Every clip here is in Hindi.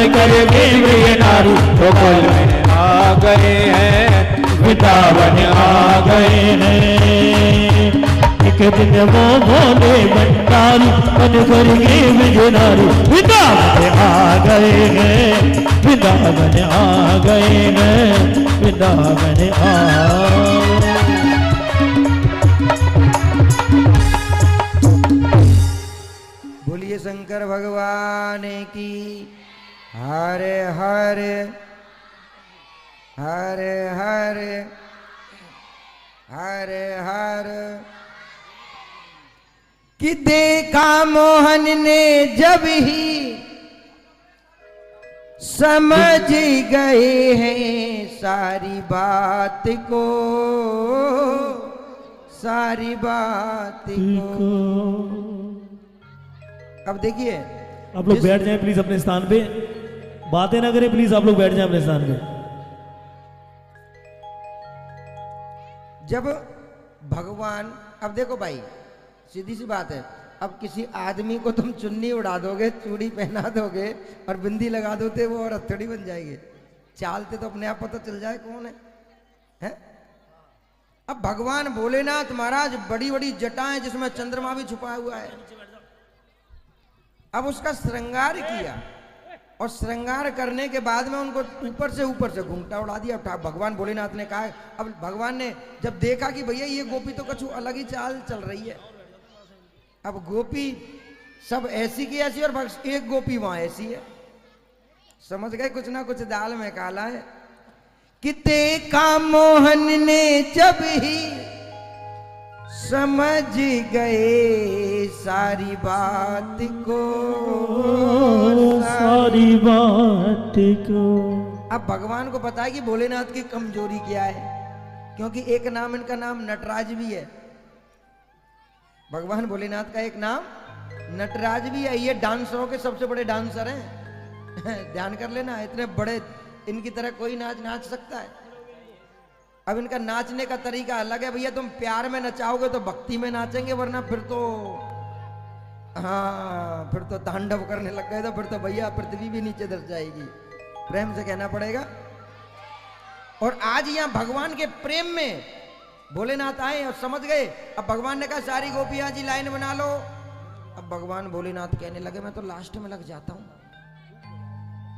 करके वे नारी गोकुल में आ गए हैं, वृंदावन आ गए हैं। एक दिन वो भोले भंडारी बन करके वे नारी वृंदावन आ गए हैं, वृंदावन आ गए हैं, वृंदावन आ। बोलिए शंकर भगवान की। हरे हरे हरे हरे हरे हरे। कि देखा मोहन ने जब ही समझ गए हैं सारी बात को, सारी बात को। अब देखिए, आप लोग बैठ जाएं प्लीज अपने स्थान पे, बातें ना करें प्लीज, आप लोग बैठ जाएं अपने स्थान पे। जब भगवान, अब देखो भाई सीधी सी बात है, अब किसी आदमी को तुम चुन्नी उड़ा दोगे, चूड़ी पहना दोगे और बिंदी लगा दोगे, वो और हथौड़ी बन जाएगी। चालते तो अपने आप पता चल जाए कौन है? अब भगवान भोलेनाथ महाराज बड़ी बड़ी जटाएं जिसमें चंद्रमा भी छुपा हुआ है। अब उसका श्रृंगार किया और श्रृंगार करने के बाद में उनको ऊपर से घूंघटा उड़ा दिया। भगवान भोलेनाथ ने कहा, अब भगवान ने जब देखा कि भैया ये गोपी तो कुछ अलग ही चाल चल रही है, अब गोपी सब ऐसी की ऐसी और एक गोपी वहां ऐसी है, समझ गए कुछ ना कुछ दाल में काला है। कि देखा मोहन ने जब ही समझ गए सारी बात को, सारी बात को। अब भगवान को पता है कि भोलेनाथ की कमजोरी क्या है, क्योंकि एक नाम इनका नाम नटराज भी है। भगवान भोलेनाथ का एक नाम नटराज भी है। ये डांसरों के सबसे बड़े डांसर हैं। ध्यान कर लेना, इतने बड़े, इनकी तरह कोई नाच नाच सकता है। अब इनका नाचने का तरीका अलग है भैया, तुम प्यार में नचाओगे तो भक्ति में नाचेंगे, वरना फिर तो हाँ, फिर तो तांडव करने लग गए तो फिर तो भैया पृथ्वी भी नीचे धस जाएगी। प्रेम से कहना पड़ेगा। और आज यहाँ भगवान के प्रेम में भोलेनाथ आए और समझ गए। अब भगवान ने कहा सारी गोपियां जी लाइन बना लो। अब भगवान भोलेनाथ कहने लगे मैं तो लास्ट में लग जाता हूं।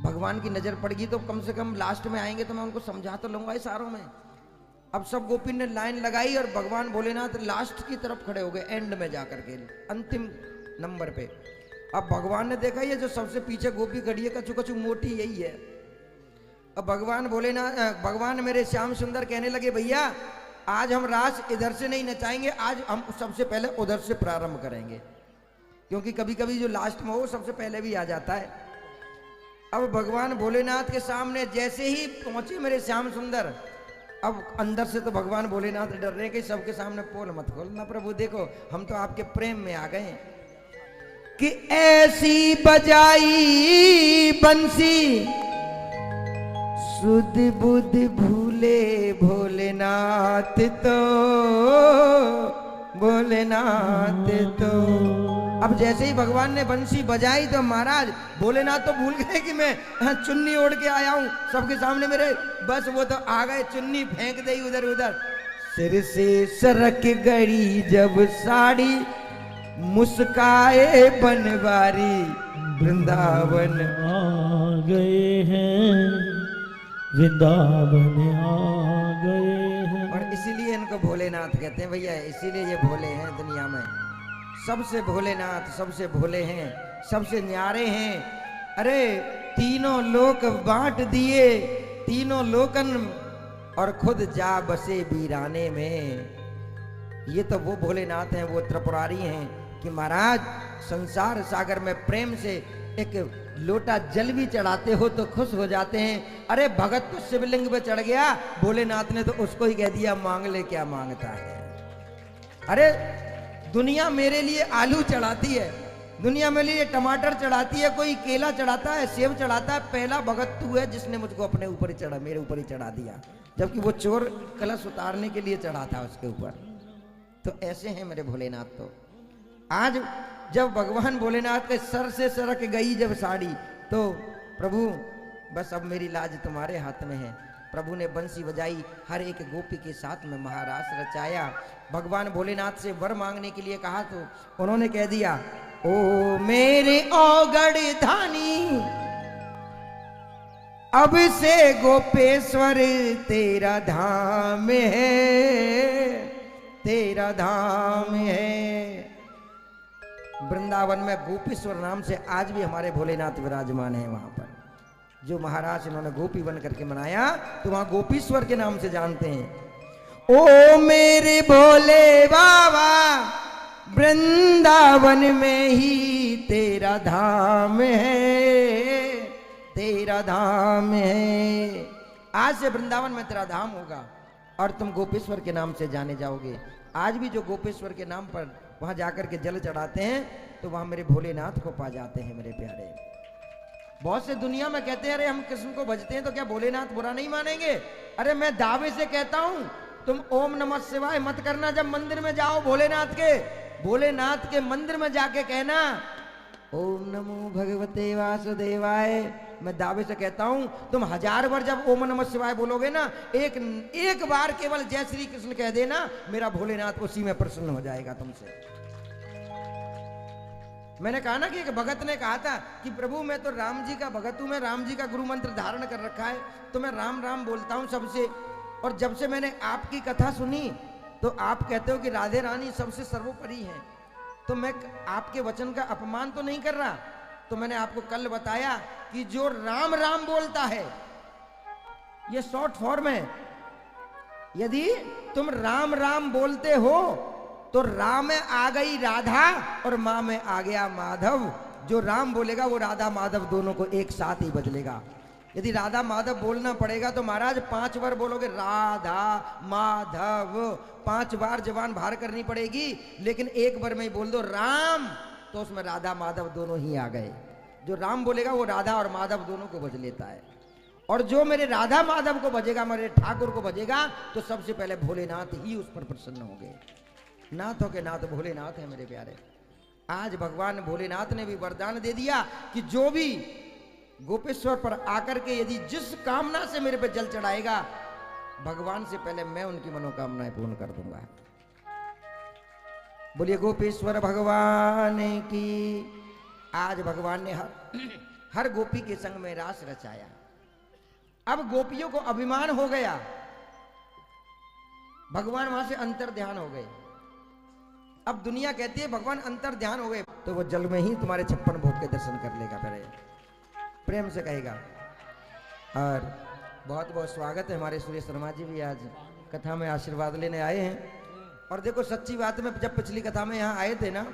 भगवान की नजर पड़ गई तो कम से कम लास्ट में आएंगे तो मैं उनको समझा तो लूंगा इशारों में। अब सब गोपी ने लाइन लगाई और भगवान भोलेनाथ लास्ट की तरफ खड़े हो गए, एंड में जाकर के अंतिम नंबर पे। अब भगवान ने देखा ये जो सबसे पीछे गोपी खड़ी है कछु कछु मोटी यही है। अब भगवान भोलेनाथ, भगवान मेरे श्याम सुंदर कहने लगे भैया आज हम रास इधर से नहीं नचाएंगे, आज हम सबसे पहले उधर से प्रारंभ करेंगे, क्योंकि कभी कभी जो लास्ट में हो सबसे पहले भी आ जाता है। अब भगवान भोलेनाथ के सामने जैसे ही पहुंचे मेरे श्याम सुंदर, अब अंदर से तो भगवान भोलेनाथ डर रहे कि सबके सामने पोल मत खोलना प्रभु, देखो हम तो आपके प्रेम में आ गए कि ऐसी बजाई बंसी सुध बुध भूले भोलेनाथ तो, भोलेनाथ तो। अब जैसे ही भगवान ने बंसी बजाई तो महाराज भोलेनाथ तो भूल गए कि मैं चुन्नी ओढ़ के आया हूं सबके सामने मेरे, बस वो तो आ गए, चुन्नी फेंक दे उधर उधर। सिर से सरक गई जब साड़ी मुस्काए बनवारी, वृंदावन आ गए हैं, वृंदावन आ गए हैं। और इसीलिए इनको भोलेनाथ कहते हैं भैया, इसीलिए ये भोले हैं। दुनिया में सबसे भोलेनाथ सबसे भोले हैं, सबसे न्यारे हैं। अरे तीनों लोक बांट दिए, तीनों लोकन और खुद जा बसे वीराने में। ये तो वो भोलेनाथ हैं, वो त्रिपुरारी हैं कि महाराज संसार सागर में प्रेम से एक लोटा जल भी चढ़ाते हो तो खुश हो जाते हैं। अरे भगत तो शिवलिंग पे चढ़ गया, भोलेनाथ ने तो उसको ही कह दिया मांग ले क्या मांगता है। अरे दुनिया मेरे लिए आलू चढ़ाती है, दुनिया मेरे लिए टमाटर चढ़ाती है, कोई केला चढ़ाता है, सेब चढ़ाता है, पहला भगत तू है जिसने मुझको अपने ऊपर ही चढ़ा, मेरे ऊपर ही चढ़ा दिया, जबकि वो चोर कलश उतारने के लिए चढ़ा था उसके ऊपर। तो ऐसे हैं मेरे भोलेनाथ। तो आज जब भगवान भोलेनाथ के सर से सरक गई जब साड़ी, तो प्रभु बस अब मेरी लाज तुम्हारे हाथ में है। प्रभु ने बंसी बजाई, हर एक गोपी के साथ में महारास रचाया। भगवान भोलेनाथ से वर मांगने के लिए कहा तो उन्होंने कह दिया, ओ मेरे औगड़ धानी, अब से गोपेश्वर तेरा धाम है, तेरा धाम है। वृंदावन में गोपेश्वर नाम से आज भी हमारे भोलेनाथ विराजमान है। वहां पर जो महाराज इन्होंने गोपी बन करके मनाया तो वहां गोपीश्वर के नाम से जानते हैं। ओ मेरे भोले बाबा, वृंदावन में ही तेरा धाम है, तेरा धाम है। आज से वृंदावन में तेरा धाम होगा और तुम गोपेश्वर के नाम से जाने जाओगे। आज भी जो गोपेश्वर के नाम पर वहां जाकर के जल चढ़ाते हैं तो वहां मेरे भोलेनाथ को पा जाते हैं। मेरे प्यारे, बहुत से दुनिया में कहते हैं अरे हम कृष्ण को भजते हैं तो क्या भोलेनाथ बुरा नहीं मानेंगे? अरे मैं दावे से कहता हूं, तुम ओम नमः शिवाय मत करना। जब मंदिर में जाओ भोलेनाथ के मंदिर में जाके कहना ओम नमो भगवते वासुदेवाय। मैं दावे से कहता हूं तुम 1000 बार जब ओम नमः शिवाय बोलोगे ना, एक बार केवल जय श्री कृष्ण कह देना, मेरा भोलेनाथ उसी में प्रसन्न हो जाएगा तुमसे। मैंने कहा ना कि एक भगत ने कहा था कि प्रभु मैं तो राम जी का भगत हूं, मैं राम जी का गुरु मंत्र धारण कर रखा है, तो मैं राम राम बोलता हूं सबसे। और जब से मैंने आपकी कथा सुनी तो आप कहते हो कि राधे रानी सबसे सर्वोपरि है, तो मैं आपके वचन का अपमान तो नहीं कर रहा। तो मैंने आपको कल बताया कि जो राम राम बोलता है, ये शॉर्ट फॉर्म है। यदि तुम राम राम बोलते हो तो राम में आ गई राधा और मां में आ गया माधव। जो राम बोलेगा वो राधा माधव दोनों को एक साथ ही बदलेगा। यदि राधा माधव बोलना पड़ेगा तो महाराज 5 बार बोलोगे राधा माधव, 5 बार जबान बाहर करनी पड़ेगी। लेकिन एक बार में ही बोल दो राम, तो उसमें राधा माधव दोनों ही आ गए। जो राम बोलेगा वो राधा और माधव दोनों को भज लेता है। और जो मेरे राधा माधव को भजेगा, मेरे ठाकुर को भजेगा, तो सबसे पहले भोलेनाथ ही उस पर प्रसन्न होंगे। नाथों के नाथ भोलेनाथ है मेरे प्यारे। आज भगवान भोलेनाथ ने भी वरदान दे दिया कि जो भी गोपेश्वर पर आकर के यदि जिस कामना से मेरे पे जल चढ़ाएगा, भगवान से पहले मैं उनकी मनोकामनाएं पूर्ण कर दूंगा। बोलिए गोपेश्वर भगवान की। आज भगवान ने हर गोपी के संग में रास रचाया। अब गोपियों को अभिमान हो गया, भगवान वहां से अंतर ध्यान हो गए। अब दुनिया कहती है भगवान अंतर ध्यान हो गए, तो वो जल में ही तुम्हारे 56 भोग के दर्शन कर लेगा, पहले प्रेम से कहेगा। और बहुत बहुत स्वागत है, हमारे सुरेश शर्मा जी भी आज कथा में आशीर्वाद लेने आए हैं। और देखो सच्ची बात में, जब पिछली कथा में यहाँ आए थे ना,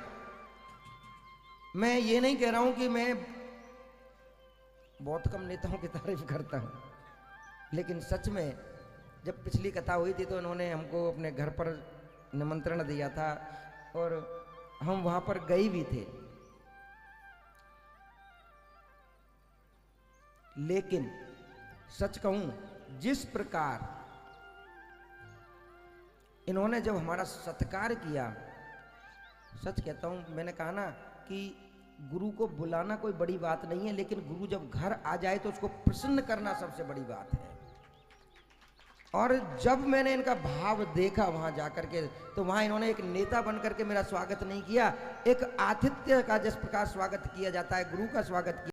मैं ये नहीं कह रहा हूं कि मैं बहुत कम नेताओं की तारीफ करता हूं, लेकिन सच में जब पिछली कथा हुई थी तो उन्होंने हमको अपने घर पर निमंत्रण दिया था और हम वहां पर गए भी थे। लेकिन सच कहूं, जिस प्रकार इन्होंने जब हमारा सत्कार किया, सच कहता हूं, मैंने कहा ना कि गुरु को बुलाना कोई बड़ी बात नहीं है, लेकिन गुरु जब घर आ जाए तो उसको प्रसन्न करना सबसे बड़ी बात है। और जब मैंने इनका भाव देखा वहां जाकर के, तो वहां इन्होंने एक नेता बनकर के मेरा स्वागत नहीं किया, एक आतिथ्य का जिस प्रकार स्वागत किया जाता है, गुरु का स्वागत किया।